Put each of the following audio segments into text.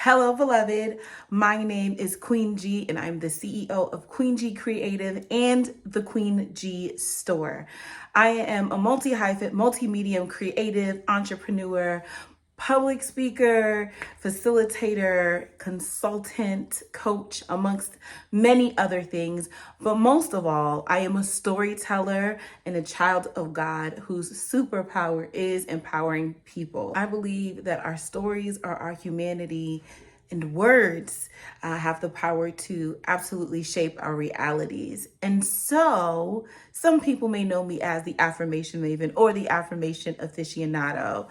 Hello, beloved. My name is Queen G, and I'm the CEO of Queen G Creative and the Queen G Store. I am a multi-hyphen, multi-medium creative entrepreneur, public speaker, facilitator, consultant, coach, amongst many other things. But most of all, I am a storyteller and a child of God whose superpower is empowering people. I believe that our stories are our humanity, and words have the power to absolutely shape our realities. And so some people may know me as the affirmation maven or the affirmation aficionado.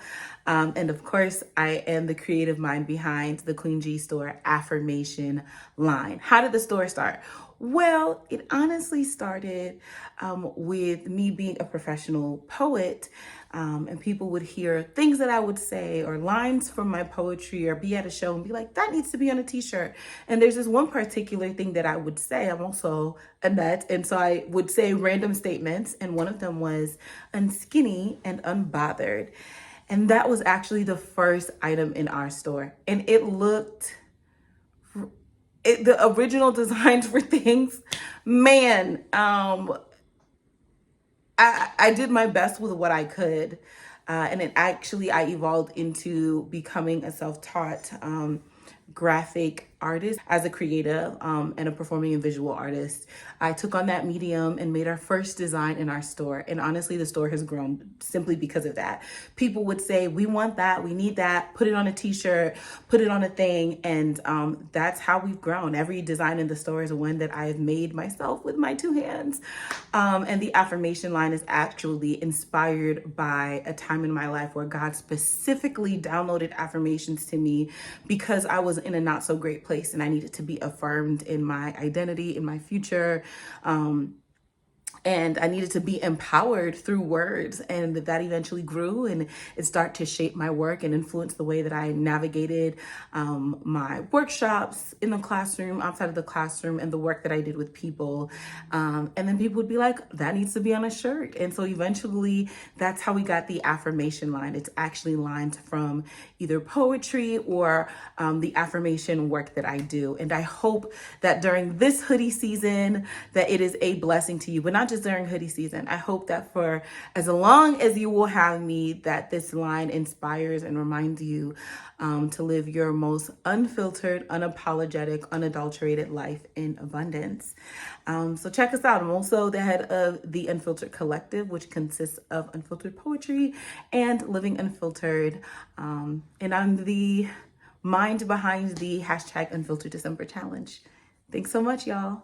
And of course, I am the creative mind behind the Queen G Store affirmation line. How did the store start? Well, it honestly started with me being a professional poet, and people would hear things that I would say or lines from my poetry or be at a show and be like, that needs to be on a t-shirt. And there's this one particular thing that I would say. I'm also a nut, and so I would say random statements, and one of them was unskinny and unbothered. And that was actually the first item in our store. And the original designs for things, man, I did my best with what I could. And I evolved into becoming a self-taught graphic artist as a creative and a performing and visual artist. I took on that medium and made our first design in our store. And honestly, the store has grown simply because of that. People would say, we want that, we need that, put it on a t-shirt, put it on a thing. And that's how we've grown. Every design in the store is one that I have made myself with my two hands. And the affirmation line is actually inspired by a time in my life where God specifically downloaded affirmations to me because I was in a not so great place and I needed to be affirmed in my identity, in my future. And I needed to be empowered through words, and that eventually grew, and it started to shape my work and influence the way that I navigated my workshops in the classroom, outside of the classroom, and the work that I did with people. And then people would be like, that needs to be on a shirt. And so eventually that's how we got the affirmation line. It's actually lines from either poetry or the affirmation work that I do. And I hope that during this hoodie season that it is a blessing to you, but not just during hoodie season. I hope that for as long as you will have me, that this line inspires and reminds you to live your most unfiltered, unapologetic, unadulterated life in abundance. So check us out. I'm also the head of the Unfiltered Collective, which consists of unfiltered poetry and living unfiltered. And I'm the mind behind the hashtag Unfiltered December Challenge. Thanks so much, y'all.